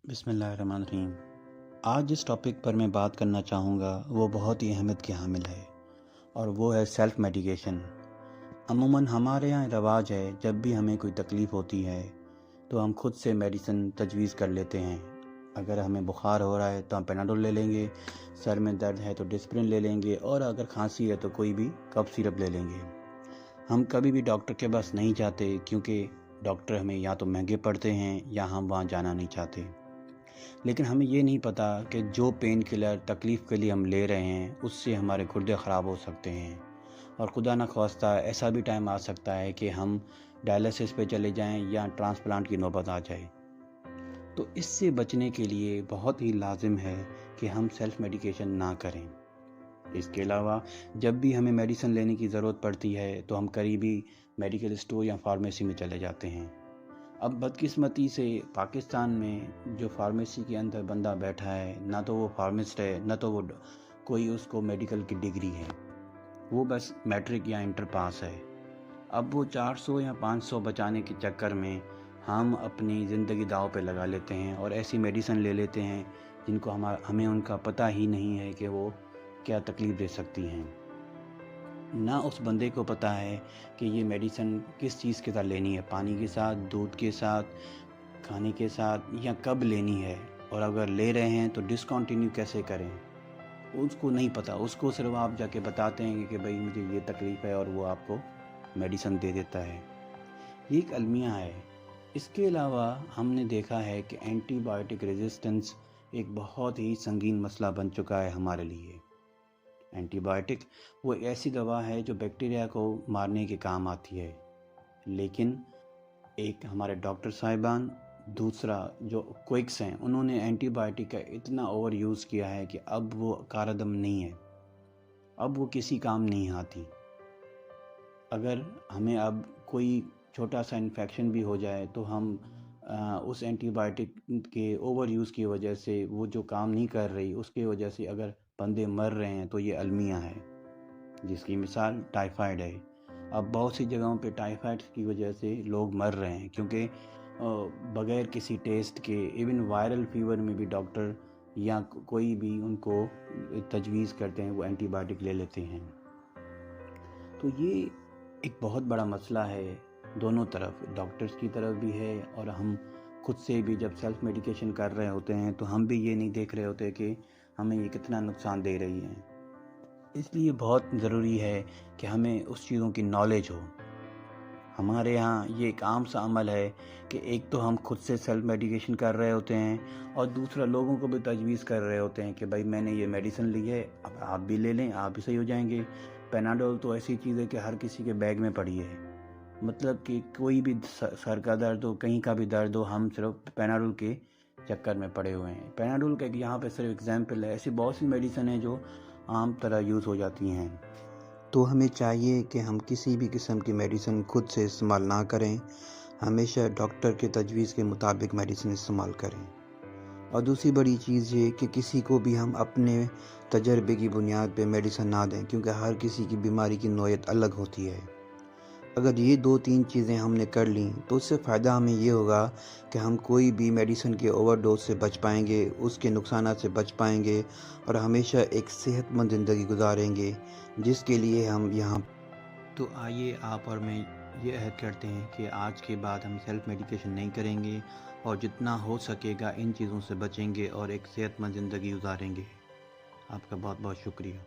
بسم اللہ الرحمن الرحیم۔ آج جس ٹاپک پر میں بات کرنا چاہوں گا وہ بہت ہی اہمیت کی حامل ہے اور وہ ہے سیلف میڈیکیشن۔ عموماً ہمارے یہاں رواج ہے جب بھی ہمیں کوئی تکلیف ہوتی ہے تو ہم خود سے میڈیسن تجویز کر لیتے ہیں۔ اگر ہمیں بخار ہو رہا ہے تو ہم پیناڈول لے لیں گے، سر میں درد ہے تو ڈسپرین لے لیں گے، اور اگر کھانسی ہے تو کوئی بھی کف سیرپ لے لیں گے۔ ہم کبھی بھی ڈاکٹر کے پاس نہیں جاتے کیونکہ ڈاکٹر ہمیں یا تو مہنگے پڑتے ہیں یا ہم وہاں جانا نہیں چاہتے۔ لیکن ہمیں یہ نہیں پتہ کہ جو پین کلر تکلیف کے لیے ہم لے رہے ہیں اس سے ہمارے گردے خراب ہو سکتے ہیں، اور خدا نخواستہ ایسا بھی ٹائم آ سکتا ہے کہ ہم ڈائلسس پہ چلے جائیں یا ٹرانسپلانٹ کی نوبت آ جائے۔ تو اس سے بچنے کے لیے بہت ہی لازم ہے کہ ہم سیلف میڈیکیشن نہ کریں۔ اس کے علاوہ جب بھی ہمیں میڈیسن لینے کی ضرورت پڑتی ہے تو ہم قریبی میڈیکل اسٹور یا فارمیسی میں چلے جاتے ہیں۔ اب بدقسمتی سے پاکستان میں جو فارمیسی کے اندر بندہ بیٹھا ہے، نہ تو وہ فارمسٹ ہے نہ تو وہ کوئی اس کو میڈیکل کی ڈگری ہے، وہ بس میٹرک یا انٹر پاس ہے۔ اب وہ 400 یا 500 بچانے کے چکر میں ہم اپنی زندگی داؤ پہ لگا لیتے ہیں اور ایسی میڈیسن لے لیتے ہیں جن کو ہمیں ان کا پتہ ہی نہیں ہے کہ وہ کیا تکلیف دے سکتی ہیں۔ نہ اس بندے کو پتہ ہے کہ یہ میڈیسن کس چیز کے ساتھ لینی ہے، پانی کے ساتھ، دودھ کے ساتھ، کھانے کے ساتھ، یا کب لینی ہے، اور اگر لے رہے ہیں تو ڈسکنٹینیو کیسے کریں۔ اس کو نہیں پتہ، اس کو صرف آپ جا کے بتاتے ہیں کہ بھائی مجھے یہ تکلیف ہے اور وہ آپ کو میڈیسن دے دیتا ہے۔ یہ ایک المیہ ہے۔ اس کے علاوہ ہم نے دیکھا ہے کہ اینٹی بایوٹک ریزسٹنس ایک بہت ہی سنگین مسئلہ بن چکا ہے ہمارے لیے۔ اینٹی بایوٹک وہ ایسی دوا ہے جو بیکٹیریا کو مارنے کے کام آتی ہے، لیکن ایک ہمارے ڈاکٹر صاحبان، دوسرا جو کوئکس ہیں، انہوں نے اینٹی بایوٹک کا اتنا اوور یوز کیا ہے کہ اب وہ کارآمد نہیں ہے، اب وہ کسی کام نہیں آتی۔ اگر ہمیں اب کوئی چھوٹا سا انفیکشن بھی ہو جائے تو ہم اس اینٹی بایوٹک کے اوور یوز کی وجہ سے وہ جو کام نہیں کر رہی، اس کی وجہ سے اگر بندے مر رہے ہیں تو یہ المیہ ہے، جس کی مثال ٹائیفائڈ ہے۔ اب بہت سی جگہوں پہ ٹائیفائڈ کی وجہ سے لوگ مر رہے ہیں کیونکہ بغیر کسی ٹیسٹ کے، ایون وائرل فیور میں بھی ڈاکٹر یا کوئی بھی ان کو تجویز کرتے ہیں، وہ اینٹی بایوٹک لے لیتے ہیں۔ تو یہ ایک بہت بڑا مسئلہ ہے، دونوں طرف، ڈاکٹرز کی طرف بھی ہے، اور ہم خود سے بھی جب سیلف میڈیکیشن کر رہے ہوتے ہیں تو ہم بھی یہ نہیں دیکھ رہے ہوتے کہ ہمیں یہ کتنا نقصان دے رہی ہے۔ اس لیے بہت ضروری ہے کہ ہمیں اس چیزوں کی نالج ہو۔ ہمارے ہاں یہ ایک عام سا عمل ہے کہ ایک تو ہم خود سے سیلف میڈیکیشن کر رہے ہوتے ہیں، اور دوسرا لوگوں کو بھی تجویز کر رہے ہوتے ہیں کہ بھائی میں نے یہ میڈیسن لی ہے، اب آپ بھی لے لیں، آپ بھی صحیح ہو جائیں گے۔ پیناڈول تو ایسی چیز ہے کہ ہر کسی کے بیگ میں پڑی ہے، مطلب کہ کوئی بھی سر کا درد ہو، کہیں کا بھی درد ہو، ہم صرف پیناڈول کے چکر میں پڑے ہوئے ہیں۔ پیناڈول کا یہاں پہ صرف ایگزامپل ہے، ایسی بہت سی میڈیسن ہیں جو عام طرح یوز ہو جاتی ہیں۔ تو ہمیں چاہیے کہ ہم کسی بھی قسم کی میڈیسن خود سے استعمال نہ کریں، ہمیشہ ڈاکٹر کے تجویز کے مطابق میڈیسن استعمال کریں۔ اور دوسری بڑی چیز یہ کہ کسی کو بھی ہم اپنے تجربے کی بنیاد پہ میڈیسن نہ دیں، کیونکہ ہر کسی کی بیماری کی نوعیت الگ ہوتی ہے۔ اگر یہ 2-3 چیزیں ہم نے کر لیں تو اس سے فائدہ ہمیں یہ ہوگا کہ ہم کوئی بھی میڈیسن کے اوور ڈوز سے بچ پائیں گے، اس کے نقصانات سے بچ پائیں گے، اور ہمیشہ ایک صحت مند زندگی گزاریں گے، جس کے لیے ہم یہاں۔ تو آئیے آپ اور میں یہ عہد کرتے ہیں کہ آج کے بعد ہم سیلف میڈیکیشن نہیں کریں گے، اور جتنا ہو سکے گا ان چیزوں سے بچیں گے اور ایک صحت مند زندگی گزاریں گے۔ آپ کا بہت بہت شکریہ۔